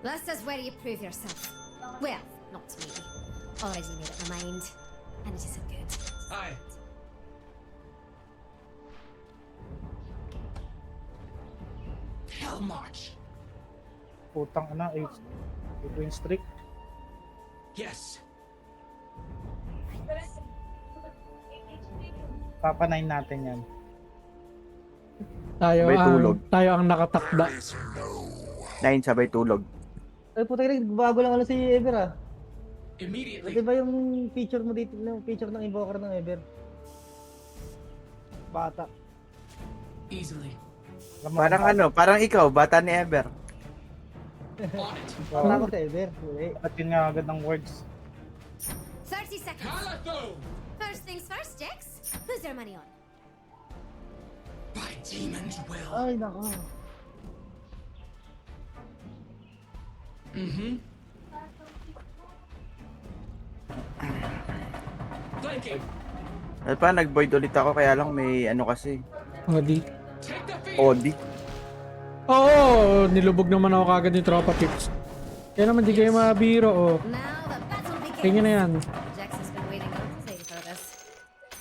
This is where you prove yourself. Well, not maybe. Already made up my mind. And it isn't good. Hi. Hell March. Putang ina, Green Streak. Yes. Papanayin natin yan. Tayo Sabay tulog. ang nakatakda. 9 sabay tulog. Ay, puta ka bago lang si Ever ah. Immediately. Di ba yung feature mo dito, yung feature ng invoker ng Ever? Bata. Easily. Parang ikaw, bata ni Ever. On it. Bata ko si Ever. Wait. At yun nga agad ng words. 30 seconds. Calico! First things first, Jax. Who's your money on? By demon's will. Ay, nako. Mm-hmm. Flanking. At pa, nag-void ulit ako kaya lang may ano kasi. Odi. Take the field. Odi. Oo, nilubog naman ako kagad yung tropa tips. Kaya naman di kayo mabiro, oh. Now the battle begins. Tingnan na yan. Jax has been waiting all day for this.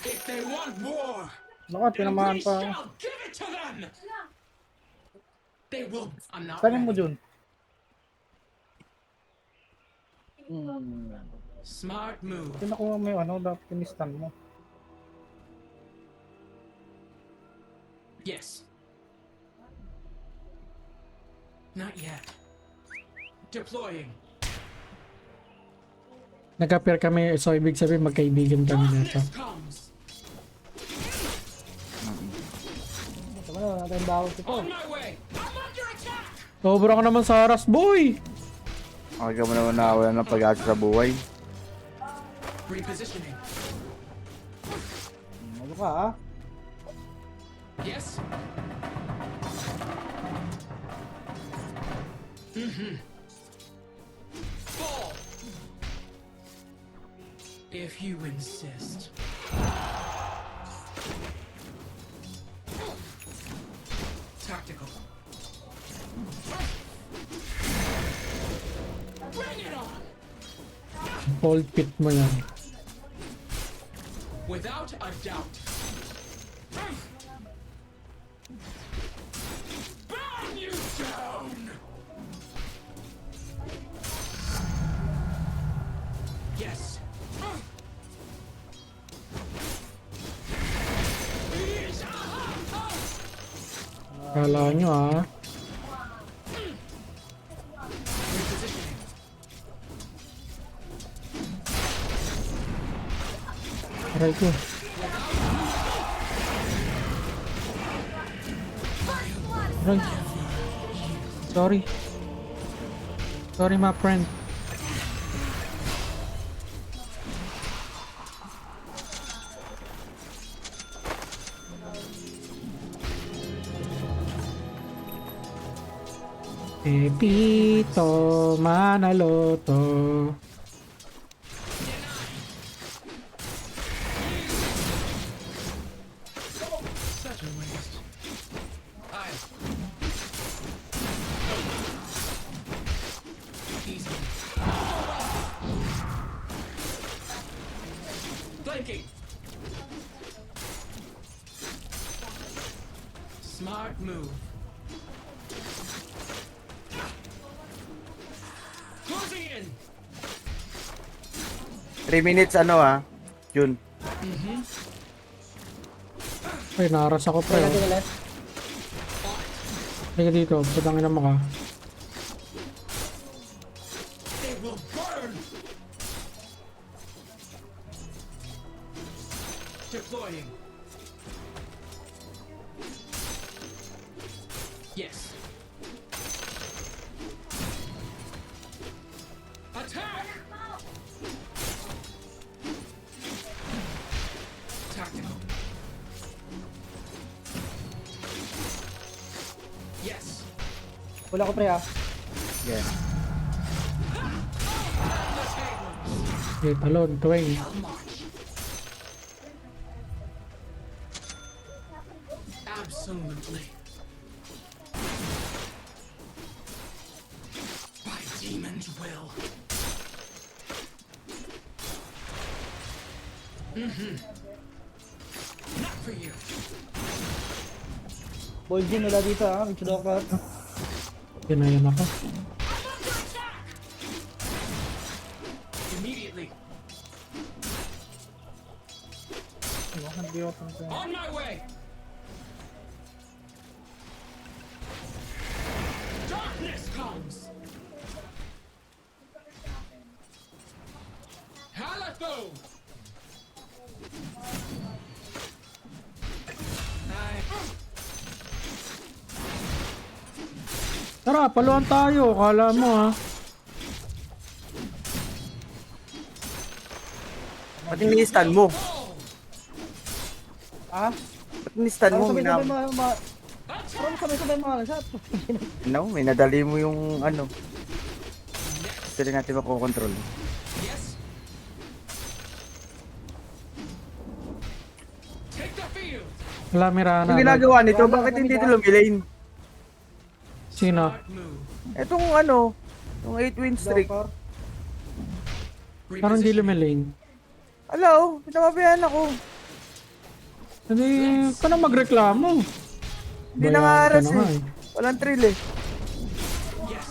If they want war, Naku, then tinamaan we pa. shall give it to them. They will. I'm not Tanin mo, ready. Jun. Smart move. Nakuha mo yung dapat pinistan mo. Yes. Not yet. Deploying. Nag-appear kami, so ibig sabihin magkaibigan kami nito. Darkness comes. Tama na, natin bawal ito. On my way. I'm under attack. Sobra ka naman sa haras, boy! Okay ka mo naman nakawala ng pag-asa sa buhay. Repositioning. Ano ka ah? Yes. Mm-hmm. Fall. If you insist. Tactical. Bring it on. Hold pit mo yan. Without a doubt. Burn you down! Yes. Kala nyo, ah. Repositioning. Aray ko. Aray. Sorry. Sorry, my friend. Pepito Manaloto. Such a waste. Aye. Easy. Flanking. Smart move. Closing in. 3 minutes Jun. Ay, naras ako pre. Natin Oh. ulit. Halika dito, putangin na mo ka. They will burn. Deploying. Yes. Attack! Tactical. Yes. Wala ko pre ah. Yeah. Okay, talon, tuwing. Hell March. Absolutely. By demon's will. Not for you. Boljin wala dito ha. May Chudokar. Ginayan ako. Immediately. Hindi ako tanong. On my way. Darkness comes. Halatho. Tara, paluan tayo. Kala mo ha. Ba't ini-stun mo? Ah? Ba't ini-stun mo? Parang sabay-sabay mga lansat. No, may nadali mo yung ano. Gusto rin natin makokontrol. Yes. Take the field. Wala Mirana. Yung ginagawa nito, bakit hindi ito lumilane? Sino? Smart move. Etong ano, yung 8-win streak. Chudokar. Parang di Repositioning. lumilane. Hello, pinapabayaan ako. Hindi ka na magreklamo. Hindi Bayaan na nga ka aras na nga eh. Walang thrill eh. Yes.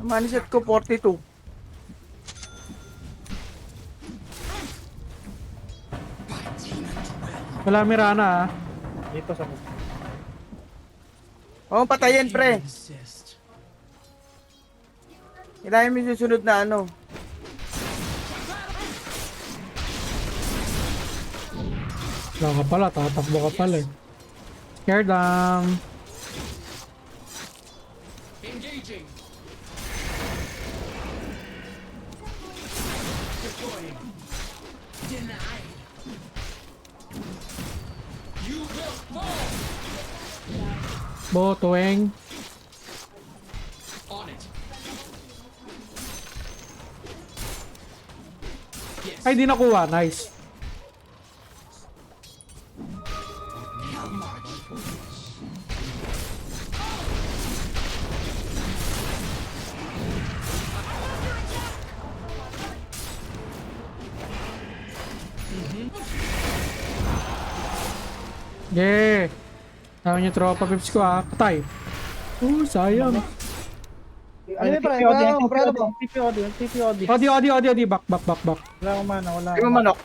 Maniset ko 42. Wala Mirana ha. Dito sa Oo, patayin pre. Assist. Kailangan mo yung susunod na ano. Wala ka pala, tatakbo ka pala eh. Scare them. Engaging. Deploying. Denied. You will fall. Botueng. On it. Yes. Ay, di nakuha. Nice. Yeah. Sabi niyo tropa pips ko ha. Patay. Sayang. Ano yun pare? Prado ba? TPOD. Odi. Back. Wala akong mana, wala Kaya mo manok.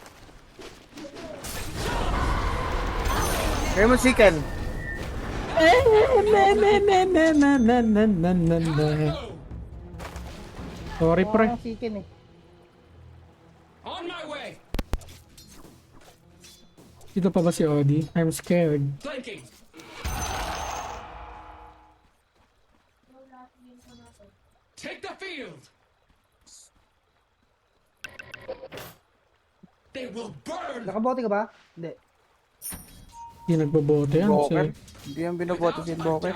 Kaya mo chicken. Sorry pre. Parang chicken eh. On my way. Dito pa ba si Odi? I'm scared. Flanking. Take the field. They will burn. Nakabote ka ba? Hindi. Hindi nagbobote yan. Boker. Kasi Hindi yan binobote si Boker.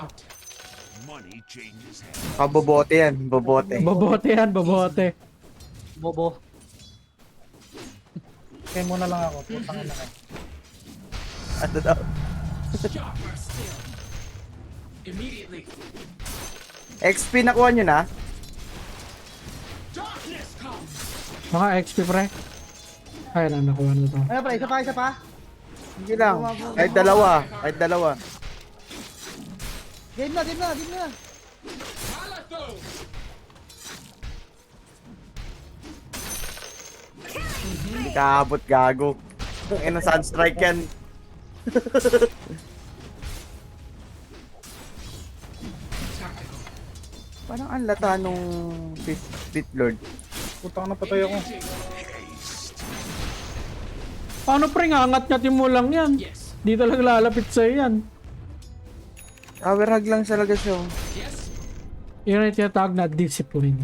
Money changes hands. Kabobote yan, bobote. bobote yan, bobote. Bobo. Kaya muna lang ako. Putang ina ka. Ano daw? Sharper still. Immediately. XP nakuha nyo na? Darkness comes. Mga XP pre. Ay, nakuha na to. Ano pare? Isa pa? Hindi lang. Kahit dalawa. Game na. Halatho. Hindi kaabot gago. Ano sunstrike yan? Tactical. Parang ang lata nung Pit Lord. Putang na patay ako. Paano pre nga? Angat-ngatin mo lang yan. Yes. Di talaga lalapit sa'yo yan. Tower hug lang talaga siya. Yes. Yun ang tinatawag na discipline.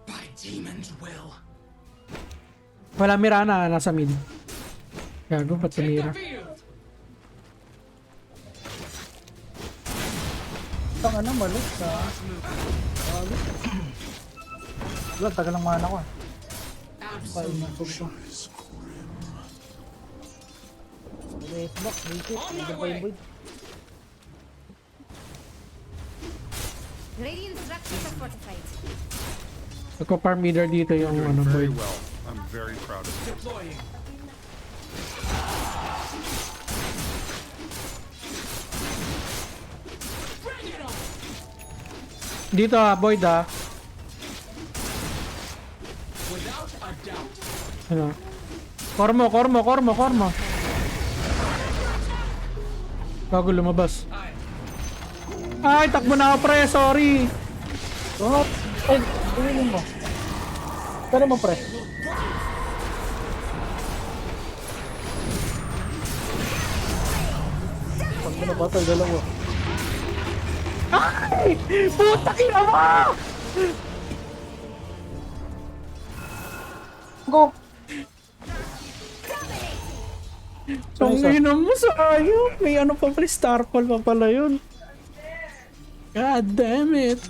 By demon's will. Wala Mirana, nasa mid. Gago, ba't Take the tumira? field. Putang ano, malis ka. Wala, tagal ng mana ko ah. Absolute. May smoke, may shit. On my Nandiyan pa way. yung void. Radiant structures are fortified. Nagpa-farm leader dito yung ano Very boy. well. I'm very proud of you. Deploying. Bring it on. Dito Void Without a doubt. Ano? Kormo. Bago lumabas. Ay, takbo na ako pre, sorry. What? Ay, tingin mo. Pero mo, pre. Pag binabatay, dalawa. Ay! Putak ina mo! Go! Tangina mo sayang. May ano pa pala, Starfall pa pala yun. God damn it.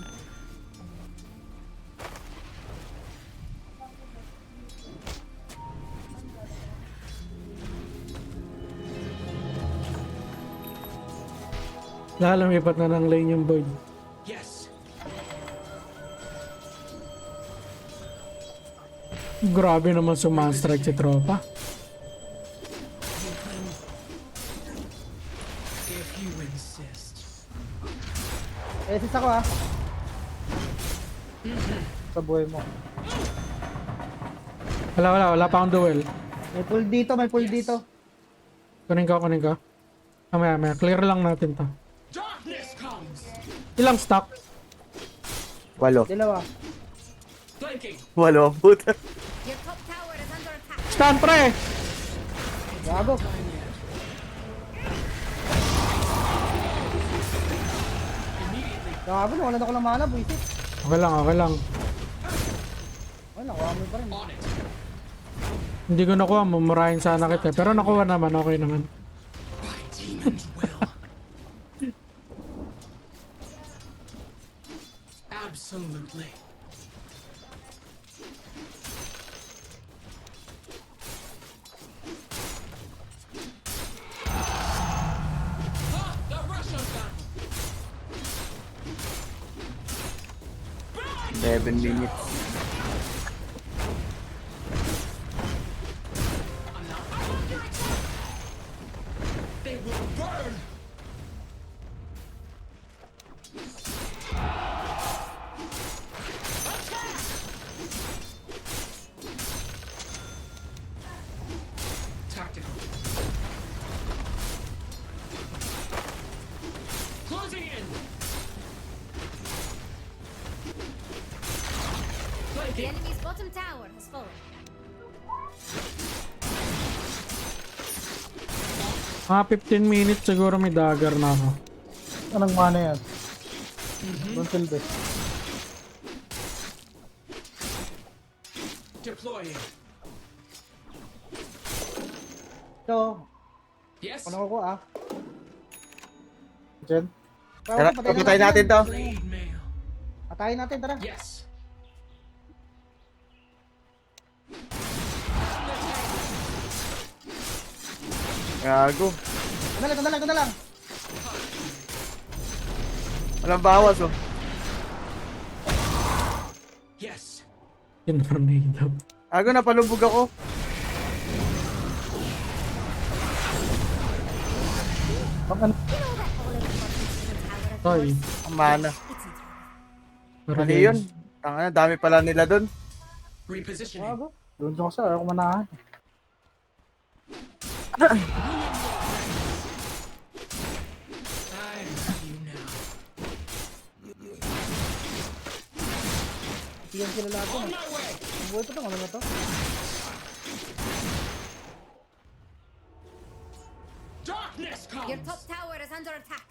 Lalamipat na ng lane yung Void. Yes. Grabe naman sumastrike si tropa. If you insist. Sis ako Sa buhay mo. Wala pa akong duel. May pull dito. Kunin ka. Mamaya, clear lang natin to. Darkness comes. Ilang stock? 8. Dalawa. Flanking. 8, puta. Your top tower is under attack. Stand pre! Gago. Gago, nawalan ako ng mana, buisit. Okay lang. Ay, nakuha mo pa rin. On it. Hindi ko nakuha, mumurahin sana kita. Pero nakuha naman, okay naman. My demons will. Absolutely. Ah, the Russian gun. 7 minutes. They will burn. Tactical. Closing in. The Flanking. enemy's bottom tower has fallen. Mga 15 minutes siguro may dagger na ako. Anong mana yan? Don't silbi. Deploying. So, Yes. ano ko Jen? Tara, patayin natin to. Blade mail. Patayin natin, tara. Yes. Gago. Ito na lang. Walang bawas, oh. Yes. Yun na tornado. Gago, napalubog ako. Pag ano? You know that all of the bottom tower of Sorry. yours, Ang mana. it's entirely. Pero Mali yun. Tanga, dami pala nila dun. Repositioning. Gago. Doon ko sa ako manahan. I have you now. Iyan sila lahat On yun. my way. Ang buhay pa to, ano na to? Darkness Your top comes. tower is under attack.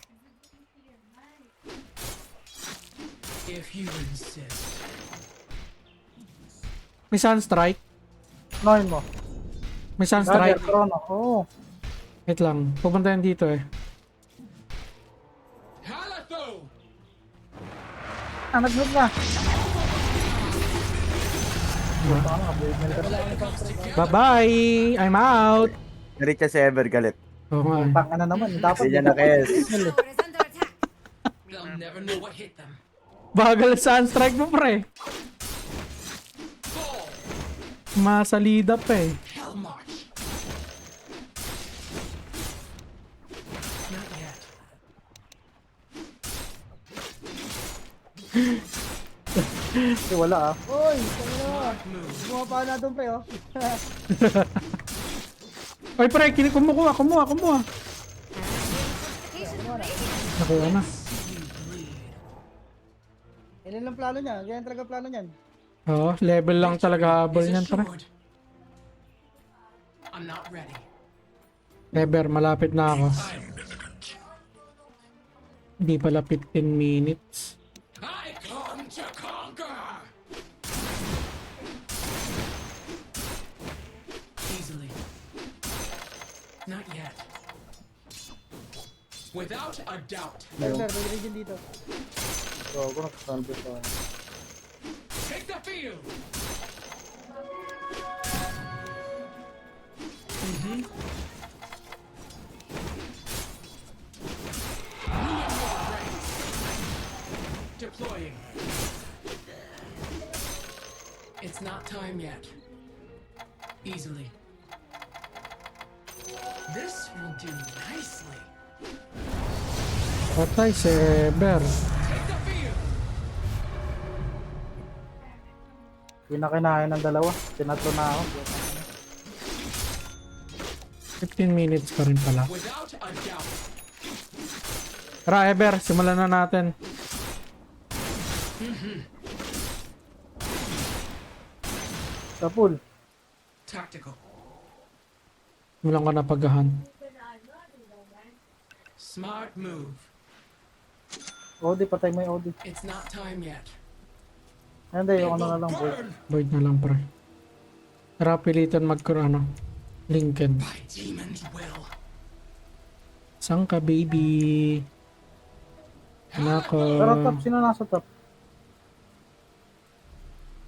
If you insist. may sunstrike. Noin mo. May sunstrike. Dagger, Chrono. Oo. Wait lang. Pupunta yan dito eh. Halatho. Nag-move na. Baka nga, blade mail ka. Bye-bye! I'm out! Nareach si Ever, galit. Oo nga eh. Tanga na naman. Dapat Hindi niya na kes. Tower is under attack. They'll never know what hit them. Bagal sa strike mo, pre. Fall. Masalida pa eh. Hell march. Not yet. wala ah. Uy, tanga na. Bumapa na doon pre, oh. Ay, pre, kumuha. Fortification ready. Nakuha na. Ilan lang plano niya? Ganyan talaga plano niyan. Oo, level lang talaga habol Is niyan, pre. assured. I'm not ready. Never, malapit na ako. Hindi pala 15 minutes. I come to conquer. Easily. Not yet. Without a doubt. Thunder, may region dito. So, ako nakasalbo pa. Take the field. Deploying. It's not time yet. Easily. This will do nicely. Patay si Eber. Take the field. Pinakinahin ng dalawa. Tinatlo na ako. 15 minutes pa rin pala. Without a doubt. Tara, Eber, simulan na natin. Sa pool. Tactical. Simulan ko na paghahan. Smart move. Odi, patay mo yung Odi. It's not time yet. Hindi, yung ano na lang boy. Void na lang, pre. Tara, pilitan ano. Lincoln. By demon's will. Saan ka, baby? Nako. Pero top, sino nasa top?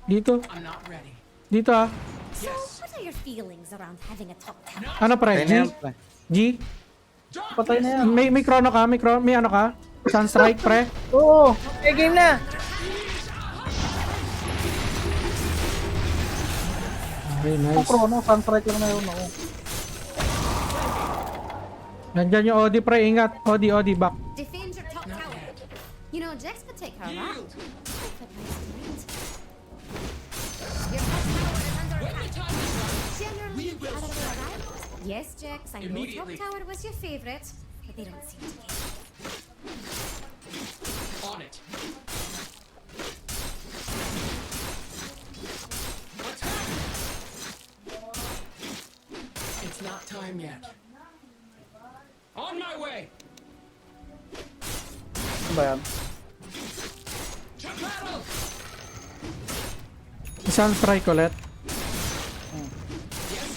Dito. I'm not ready. Dito ah. So, what are your feelings around having a top tower? Ano, pre? Kaya na G? yan, pre. G? Patay na yan. May chrono ka? May ano ka? Sunstrike, pre? Oo! Eh, game na! Okay, Ang nice. chrono, sunstrike lang na yun ako. Nandyan yung Odi, pre. Ingat. Odi, back. Defend your top tower. You know, Jax could take her out. Yield. Your top tower is under When the attack. time is right, Generally, we will other way strike. around. Yes, Jax, I know top Immediately. tower was your favorite, but they don't seem to get it. On it. Attack! It's not time yet. On my way! Ano ba yan? To battle! Sunstrike ulit. Yes.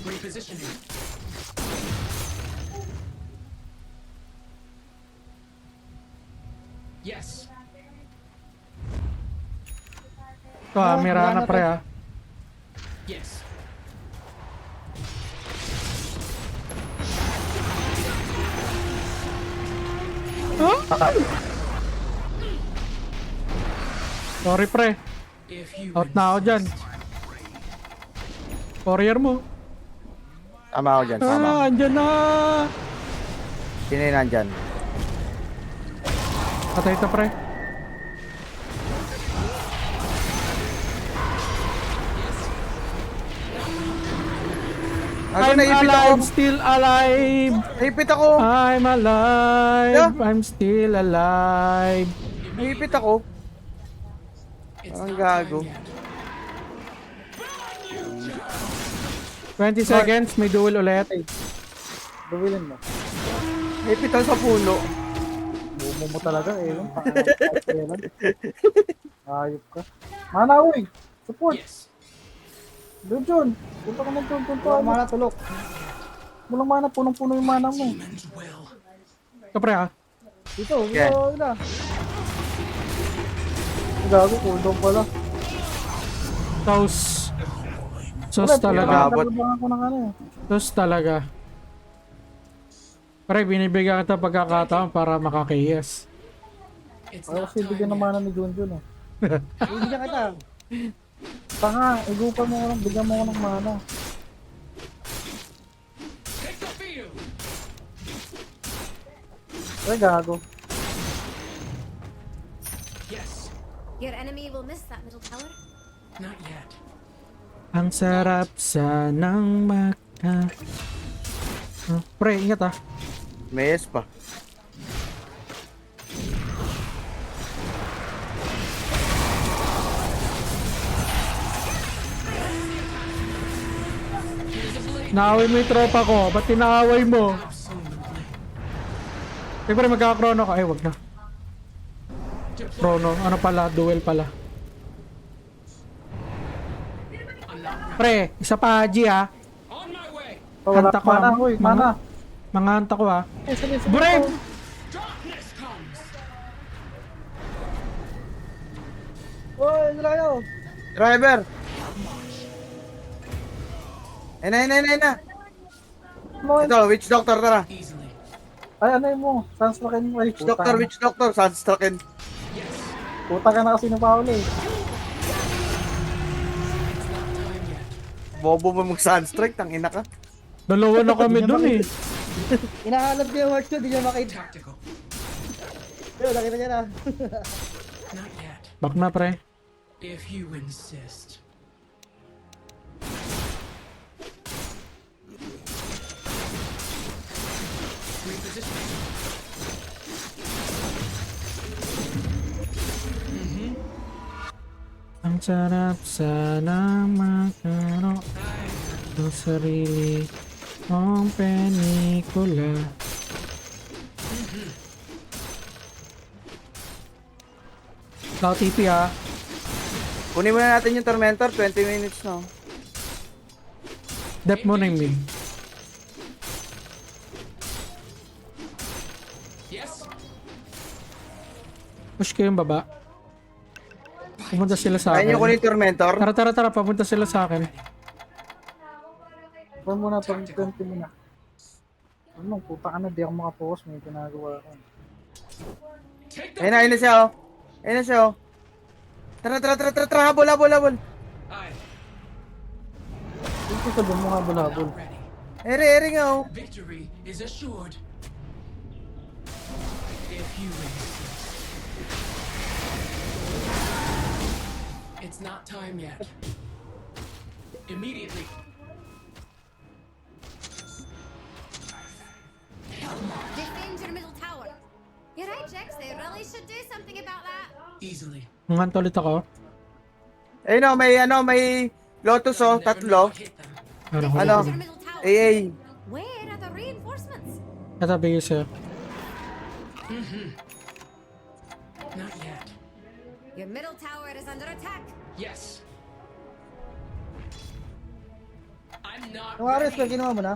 Repositioning. Yes. Ito ah, Mirana, pre ah. Yes. Sorry, pre. If you Out na ako dyan. Courier mo. Tama ako dyan, tama. Ah, andyan na. Sino yung nandyan? Patay ito, pre. Ako, I'm naipit ako. alive, still alive. Naipit ako. I'm alive. Yeah. I'm still alive. Naipit ako. it's Ang not gago. time yet. 20 seconds, may duel ulit. Duwilin mo. Naipit ako sa puno. Bumo mo talaga eh. Yung ayop ka. Mana, uy! Support! Yes. Doon, John! Punta ka na doon, punta Tulok ka mana, tulok. Walang mana, punong-puno yung mana mo. Demon's will. Ito, pre ah. Dito, Yeah. dito, ila. Gago, cooldown pala. Toast. Sus Wala, talaga. Abot. pinapalabangan ko ng ano eh. Sus talaga. Pre, binibigyan kita pagkakataon para makakiyas. It's Ayaw not kasi bigyan time ng yet. mana ni Junjun eh. Bibigyan kita. Tanga, igupan mo ko lang, bigyan mo ko ng mana. Take the field. Ay, gago. Yes. Your enemy will miss that middle tower. Not yet. Ang sarap sanang maka... Pre, ingat ah. May S pa. Naaway mo yung tropa ko. Ba't tinaaway mo? Absolutely. Siyempre magkakrono ka. Ay, wag na. Chrono. Ano pala? Duel pala. Pre, isa pa Haji ha. On my way. Oh, wala Hanta ko, mana, ah. uy, mana. Mga hanta ko ha. Eh, sige, sige. Brave! Darkness comes. Uy, ano kayo? Driver! Ayun na. Ito, witch doctor, tara. Easily. Ay, ano yun mo? Sunstroken mo. Ay, Witch doctor, sunstrucken. Puta ka na kasi ng Paolo eh. Time yet. Bobo mo mag-sunstrike, tangina ka. Dalawa na kami dun eh. Hinahanap niya yung watch ko, di niya makita. Tactical. Yo, nakita niya na. Not yet. Back na pre. If you insist. Reposition. Ang sarap sana makaro ng sarili mong pelikula. Now TP ha. Kunin muna natin yung Tormentor, 20 minutes na. Dep mo na yung mid. Yes. Push ko yung baba. Pumunta sila sa Kaya nyo akin. kunin yung Tormentor? Tara, papunta sila sa akin. Huwag mo na, pang 20 mo na. Ano, puta ka na, di ako makapokus, may ginagawa ko. Take the Ayun na siya, oh. Ayun na siya, oh. Tara, habol. Aye. Hindi ka doon mo habol-habol. Not ready. Eri nga, oh. Victory is assured. If you insist. It's not time yet. Immediately. Defend your middle tower. You're right, Jax. They really should do something about that. Easily. Nganto ulit ako. Ayun, oh, may Lotus, oh, Never tatlo. not hit them. Ano ko? Ano? Defend your middle tower. AA. Where are the reinforcements? Katabi ko sa'yo. Not yet. Your middle tower is under attack. Yes. I'm not Yung Ares, ready. ginawa mo na?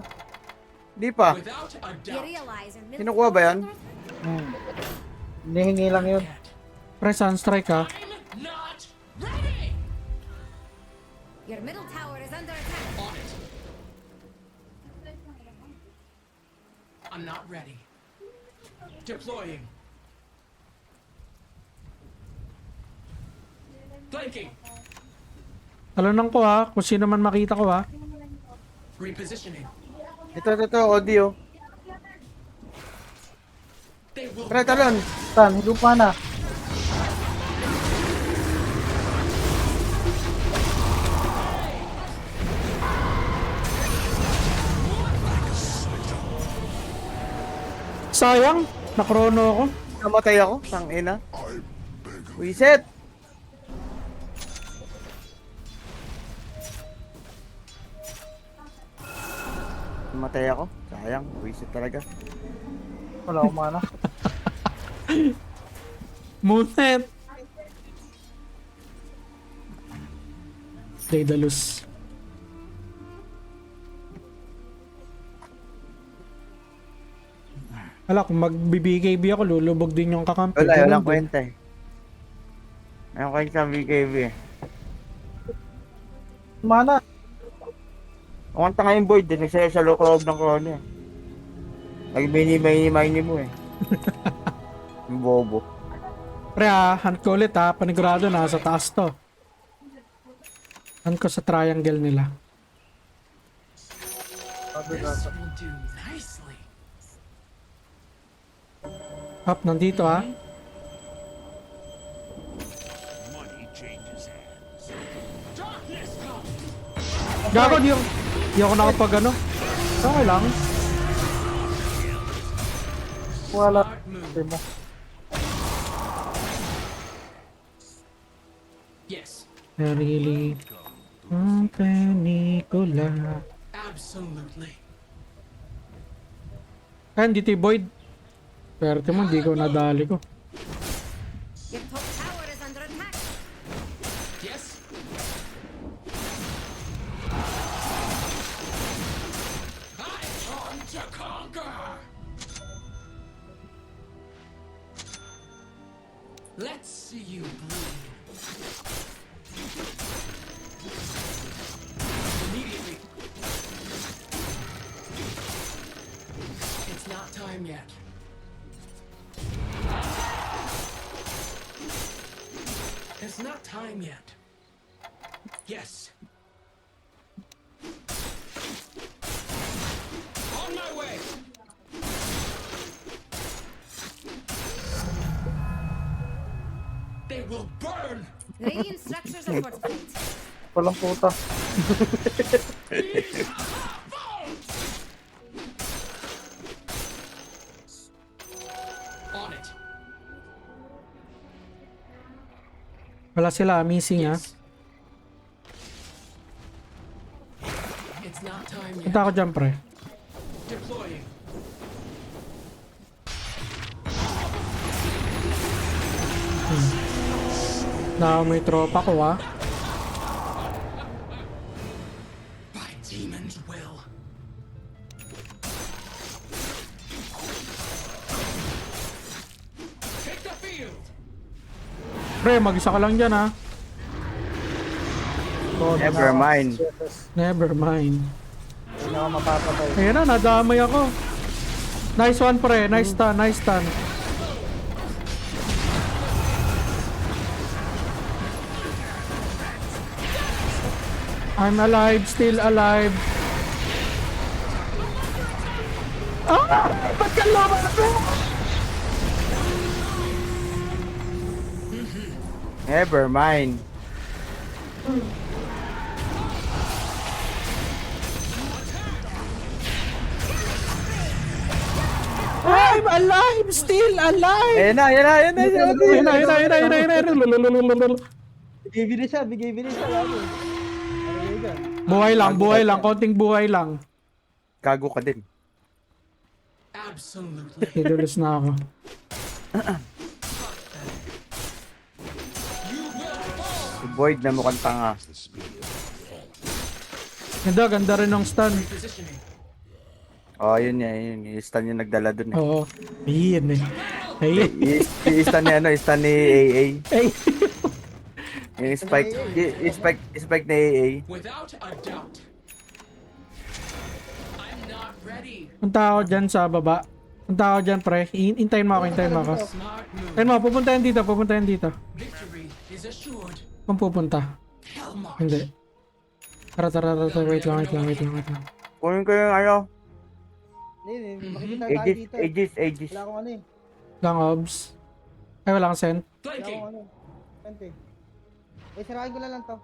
Di pa. Without a You doubt. realize your middle Kinukuha ba tower yan? is under attack? Hinihingi lang yun. Yet. Pre, sunstrike ha. I'm not ready. Your middle tower is under attack. On it. I'm not ready. Deploying. Flanking. Talunan ko ha. Kung sino man makita ko ha. Repositioning. Ito, audio. They will. Tara, talon. Saan, higop mana. Sayang. Nakrono ako. Namatay ako, tangina. Wiset. Namatay ako. Sayang, wiset talaga. Wala akong mana. Moonset. Daedalus. Wala, kung mag-BKB ako, lulubog din yung kakampi. Wala, Ganun walang din. kwenta eh. Walang kwenta sa BKB eh. Mana. Ang tanga yung Void, nagsaya sa loob ng corona eh. Nag-mini mo eh. Yung bobo. Pre hunt ko ulit panigurado na sa taas to. Hunt ko sa triangle nila. Sabi This nasa. will do nicely. Up, nandito Money changes hands. Darkness comes. Gago, di ako nakapag ano. Okay lang. Wala. Smart move. Sabi mo. Yes, Narili. Ang penikula. absolutely. Kaya dito yung Void. Perte mo, di ko nadali ko. Your top tower is under attack. Yes. I come to conquer. Let's see you bleed. Immediately. It's not time yet. It's not time yet. Yes. On my way. They will burn. Radiant structures are fortified. Walang puta. On it. Wala sila, missing Yes. It's not time yet. Punta ako dyan, pre. Deploying. May tropa ko By demon's will. Take the field. Pre, mag-isa ka lang dyan So, Never mind. Never mind. Hindi na ako mapapatay. Ayan na, nadamay ako. Nice one, pre. Nice stun, nice stun. I'm alive, still alive. Ba't ka laban, pre? Never mind. I'm alive, still alive. Ayan na. Ayun na. Bigay bilis siya, lalo. Ano yun dyan? Buhay lang, konting buhay lang. Gago ka din. Absolutely. Nidulis na ako. Si Void na mukhang tanga. Ganda rin ng stun. Positioning. Oh, yun niya, yun. Yung stun yung nagdala dun eh. Oo. Ayun eh. Ayun. Yung stun ni stun ni AA. Ay. Yung spike ni AA. Without a doubt. I'm not ready. Punta ako dyan sa baba. Punta ako dyan, pre. Hintayin mo ako. Smart move. Ayun mo, pupuntahin dito. Victory is assured. Kung pupunta. Hellmarch. Hindi. Tara. Wait lang. Kunin ko yung ano. Hindi, makikita tayo dito. Aegis. Wala akong ano eh. Lang obs. Ay, wala kang send. Wala Flanking. akong ano. Pente. Sirahin ko na lang to.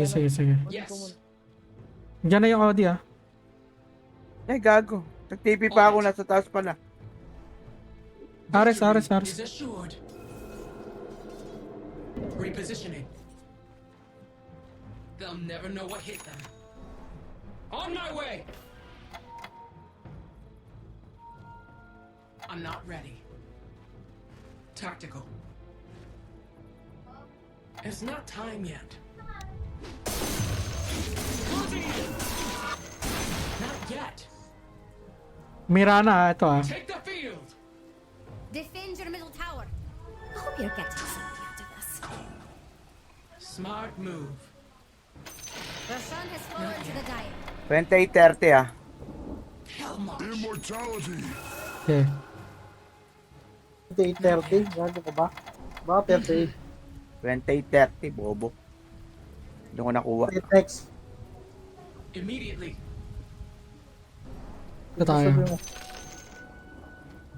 Sige. Yes. Diyan na yung Audi Ay, gago. Nag-TP pa ako, nasa taas pala. Ares. Is assured. Repositioning. They'll never know what hit them. On my way. I'm not ready. Tactical. It's not time yet. Not yet. Mirana, ito Take the field. Defend your middle tower. I hope you're getting something out of this. Smart move. The sun has fallen to the dying. 28-30 ah. Immortality. Okay. 28-30, gago ka ba? Baka 38. 28-30, bobo. Hindi ko nakuha. Next. Immediately. Ito tayo. Sabi mo.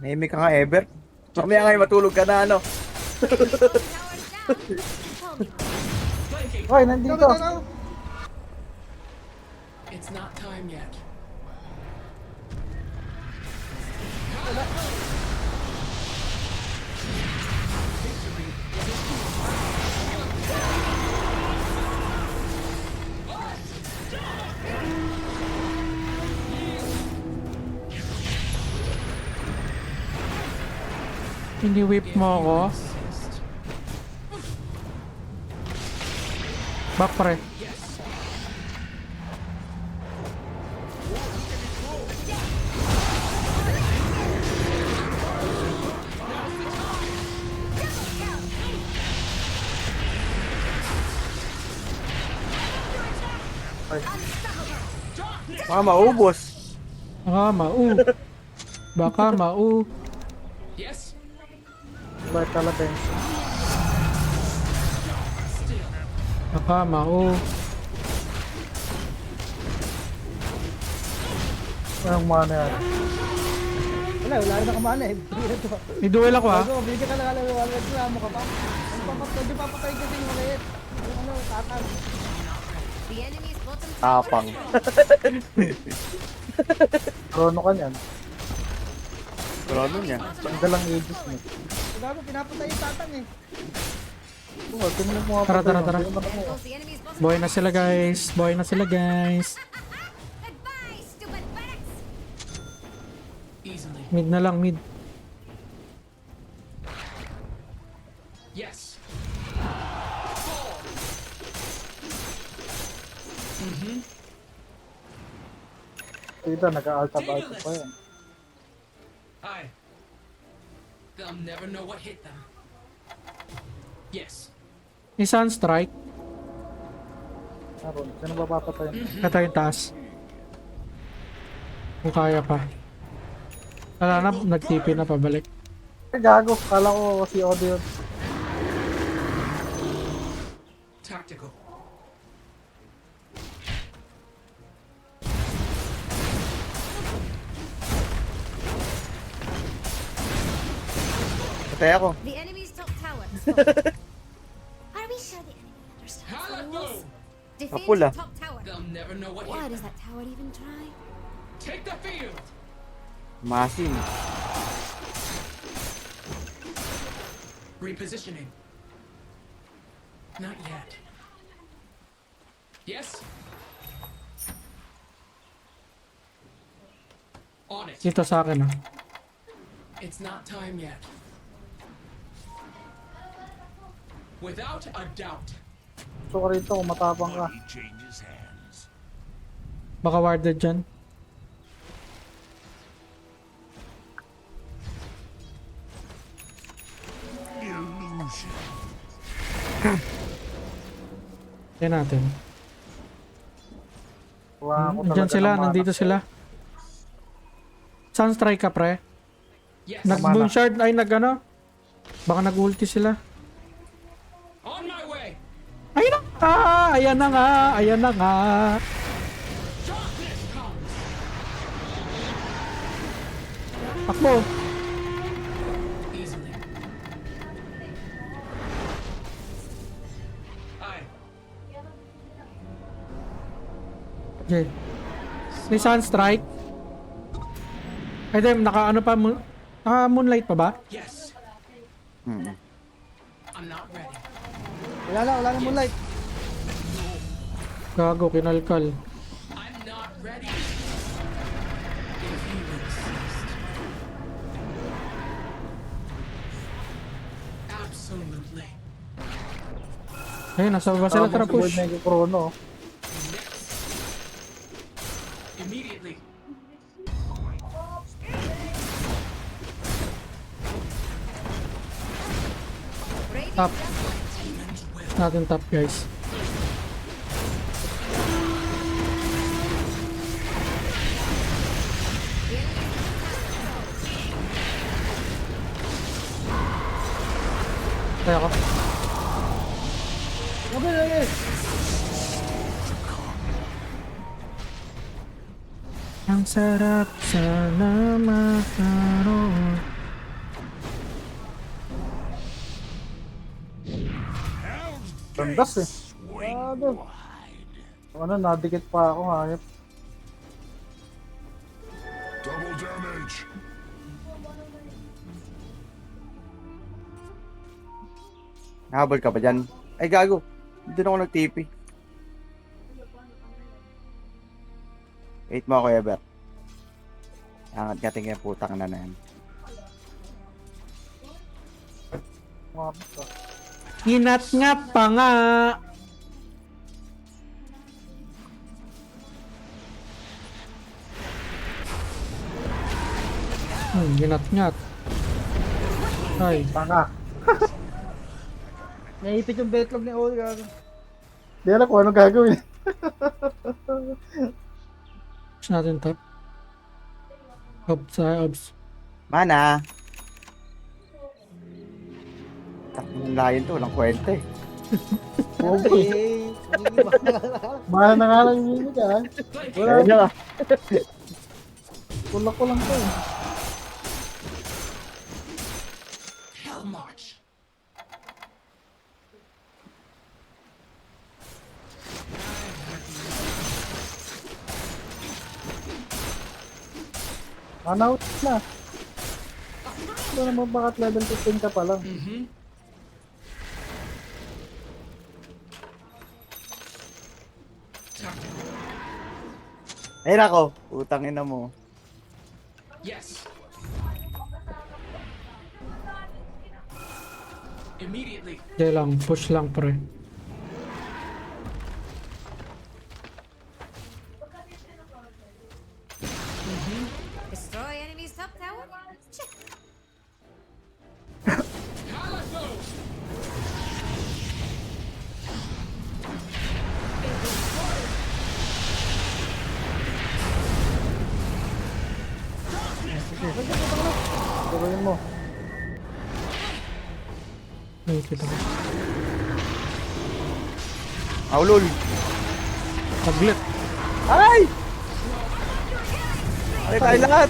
Nahimik ka nga, Ever. Mamaya ngayon matulog ka na, ano. Tower's down. Tell me. Flanking. Hoy, nandito. It's not time yet. Ini-whip mo ako. Back pre. Baka maubos. Baka mau. Baka mau. Yes. Ba't talaga yun? Baka mau. Anong mana yan? Wala na kamana eh. May duel ako ha. Bago, bigyan ka na lang wala reklamo ka pa. Hindi papatay kasi yung maliit. Yung ano, tatag. The enemy's bottom Tapang. Chrono ka niyan. Chrono niya. Tanggalang ages mo. Bago, pinapatay yung tatang eh. Oo, tingnan mo nga Tara, pa tara, tayo. tara. Tingnan mo. There goes the enemy's bottom Boy na sila guys. Boy na sila guys. Goodbye, stupid barracks. Easily. Mid na lang, mid. Yes. Dito, nag-alta-alta pa yan. Aye. They'll never know what hit them. Yes. May Sunstrike. Naroon, sino ba papatayin? Ito yung taas. Kung kaya pa. Wala na, nag-TP na pabalik. Ay, gago. Kala ko si Odo yun. Tactical. Patay ako. The enemy's top tower is falling. Are we sure the enemy understands the Halako! rules? Defend Apula. the top tower. They'll never know what Why hit does them. that tower even try? Take the field. Masin. Repositioning. Not yet. Yes. On it. Dito sa akin ah. It's not time yet. Without a doubt. So ka rito, kung matapang ka. Money changes hands. Baka warded dyan. Illusion. Yan natin. Wala ako Diyan talaga sila, ng mana. nandito sila. Sunstrike ka pre. Yes. Nag-moonshard ay nag-ano. Baka nag-ulti sila. On my way. Ayun na nga! Ayan na nga! Ayan na nga! Darkness comes. Takbo! Easily. Aye. Okay. May Sunstrike. Ay dem, naka-ano pa, naka-moonlight pa ba? Yes. Hmm. I'm not ready. Wala na moonlight. Gago, kinalkal. I'm not ready. If you insist. Absolutely. Ayun, nasa baba sila, tara Tapos push. na yung chrono. Next. Immediately. Radiant Top. just Natin top guys. Patay ako. Gabi, gabi. Ang sarap sana makaroon. Tandas eh. Swing Gabi. wide. Ano, nadikit pa ako, hayop. Double damage. Habol ka pa dyan. Ay, gago. Hindi na ako nag-TP. Wait mo ako, Ever. Angat-gating yung putang na yan. Umabot ka. Inat-ngat pa nga. Inat-ngat. Ay, Tanga. Naipit yung betlog ni Oli, gago. Di alam kung ano gagawin. push natin top. Ops, ops. Mana! Takong layon to, walang kwenta eh. Okay. Mahal na nga lang yung unit ah. Wala. Ayun na. Kulak ko lang to eh. Hell March. Manaut na. Ito naman bakit level 15 ka pa lang. Ay nako, utang ina mo. Yes. Immediately. Kaya lang, push lang pre. Destroy enemy's top tower? Check. Gawin mo. Ay, kita ko. Aulol. Taglit. Ay! Ay tayo lahat.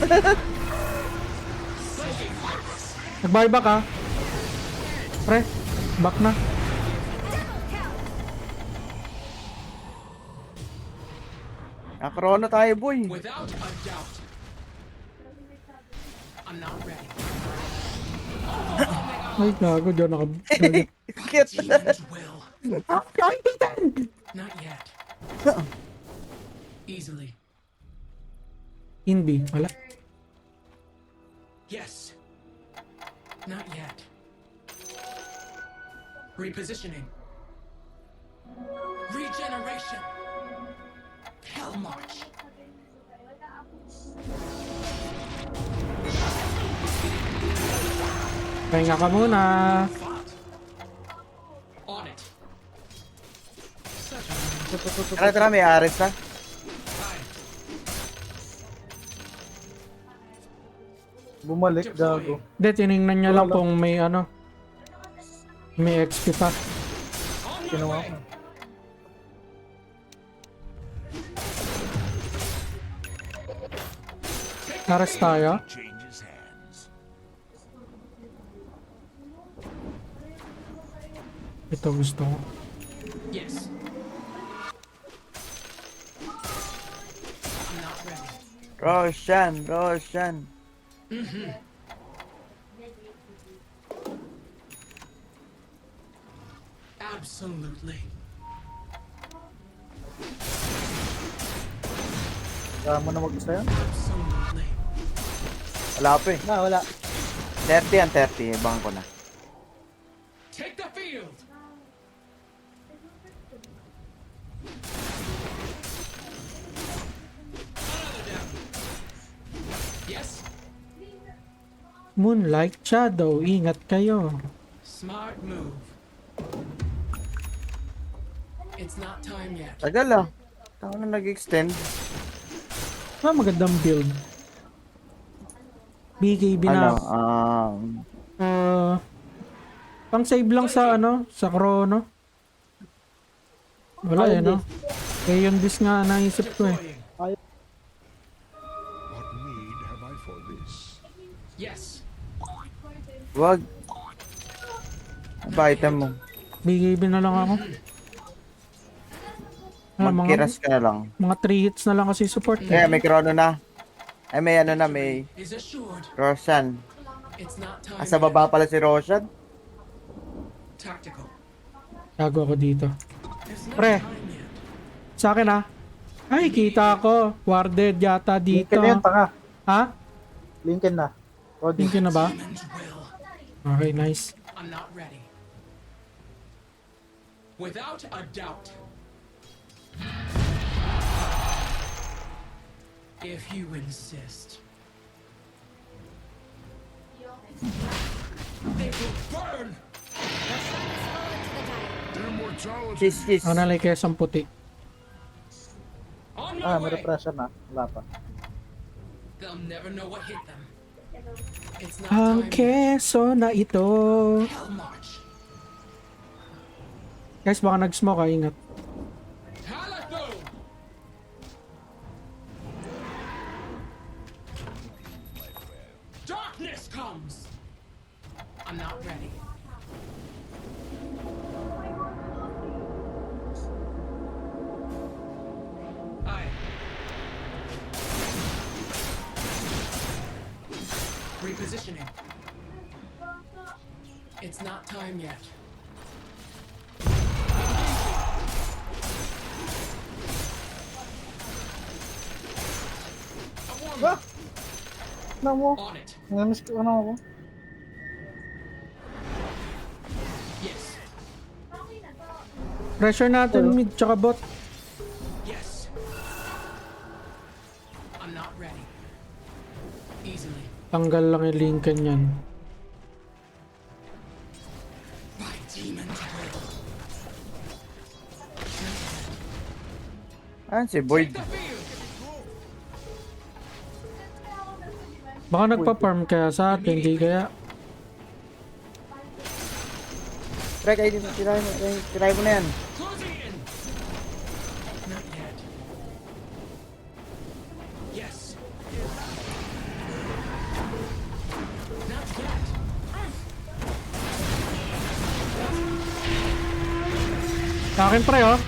Nag-buyback ka. Pre, back na. Nakrono tayo boy. Without a doubt. I'm not ready. Ay, gago, di ako naka... Kit. Change will. Not yet. Easily. Hindi, wala. Yes. Not yet. Repositioning. Regeneration. Hell March. Pahinga ka muna. Fought. On it. Such a Tara tara, may ares na. time. Bumalik, gago. Hindi, tinignan niya lang kung may ano. May XP pa. Kinuha ko. Naras tayo. Changes hands. Ito gusto ko. Yes. I'm not ready. Roshan, Roshan. Absolutely. Kaya mo na mag-isa yan. Absolutely. Wala pa eh. Wala. 30 yan, 30. Ibang ko na. Take the field. Another down. Yes. Moonlight Shadow, ingat kayo. Smart move. It's not time yet. Tagal ah. Tao na nag-extend. Ah, magandang build. BKB Ano, na. Pang save lang sa ano, sa chrono. Wala eh, no? Eh, yung disc nga naisip ko eh. What need have I for this? Yes. Wag. Ano ba item mo? BKB na lang ako. Magkiras ka na lang. Mga 3 hits na lang kasi support eh. Kaya may chrono na. Ay may ano na, may Is assured. Roshan. It's not time Asa baba pala si Roshan. yet. Tactical. Gago ako dito. It's not Pre. time yet. Sa akin ah. Ay, kita ko. Warded yata dito. Lincoln na yan, tanga. Ha? Lincoln na. Roddy. Lincoln na ba? Demons will. Okay, nice. I'm not ready. Without a doubt. If you insist. They will burn! Immortality. Cheese. Ako nalay kesang puti. On my Ah, may way! repression na. Wala pa. They'll never know what hit them. It's not Ang time yet. keso na ito. Hell March. Guys, baka nag-smoke ah. Ingat. Halago! Darkness comes! I'm not ready. Aye. Repositioning. It's not time yet. A warm Ah! Ano mo? on it. Namiss ko, ano ako? Yes. Pressure natin mid tsaka bot. Yes. I'm not ready. Easily. Tanggal lang yung Lincoln yan. By demon's will. Ayan si Boyd. The field! Baka nagpa-farm kaya sa atin, hindi kaya. Pre, kayo dito. Tirahin mo na yan. Closing in! Not yet. Yes. Not yet. Sa akin pre oh.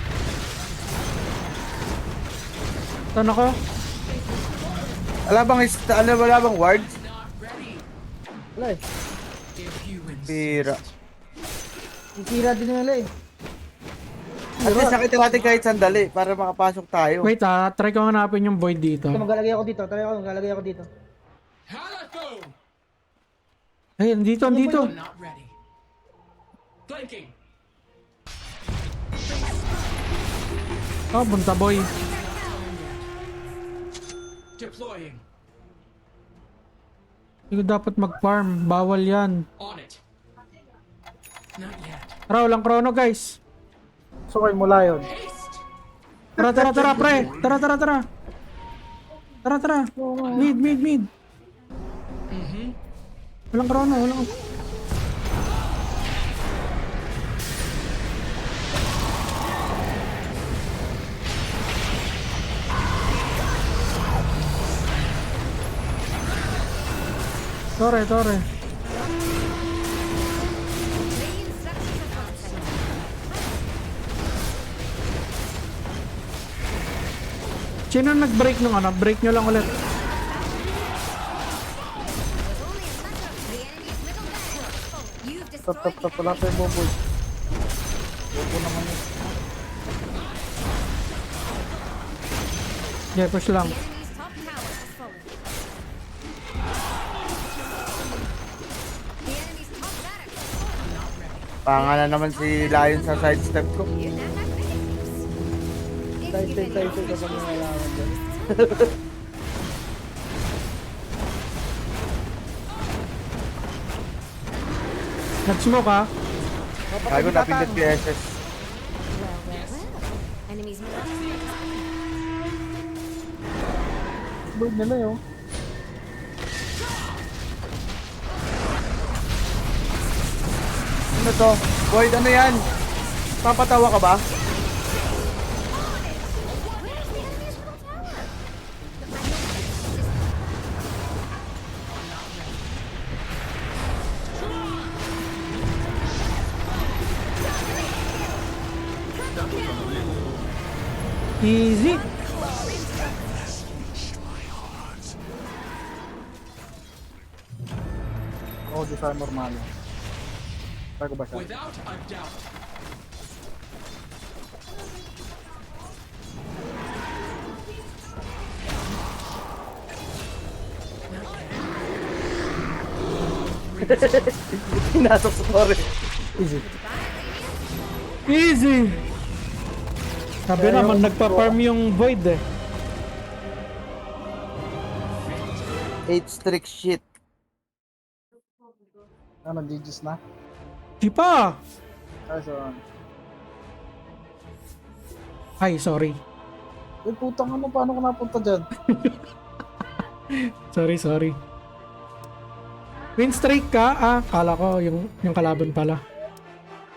Saan ako? Wala bang ward? Not ready. Wala eh. If you insist. Pira. Sisira din nila eh. At least nakita natin kahit sandali para makapasok tayo. Wait ah, try ko hanapin yung void dito. Ito, maglalagay ako dito. Maglalagay ako dito. Halago! Ay, andito. I'm not ready. Flanking. Oh, bunta boy. Deploying. Hindi ko dapat mag-farm. Bawal yan. On it. Not yet. Tara, walang chrono guys. Sukay mula yun. Haste! Tara, pre. Tara. Mid. Walang chrono, walang... Tore. Sino nag-break nung ano? Break nyo lang ulit. You've Tap, destroyed tap, wala pa yung boboy. Bobo naman yun. Yeah, push lang. the enemy's top tower has fallen. The enemy's top barracks has fallen. Pangala naman si Lion sa sidestep ko. You now have ridiculous. If Tayo you've been ka pa mga kailangan dyan. Nag-smoke ah. Gago napindot yung SS. well. Enemies middle Boyd nila yun. Ano to? Void, ano yan? Papatawa ka ba? Easy. Oo, di siya normal. Bago ba siya? Without a doubt. Pinasok sa torre. Easy. Easy. Sabi naman, nagpa-farm yung Void eh. 8 strict shit. Ano, GG's na? Di pa. Ay, so, Ay, sorry. putang ano, paano ko napunta dyan? Sorry. Win streak ka? Ah, kala ko yung kalaban pala.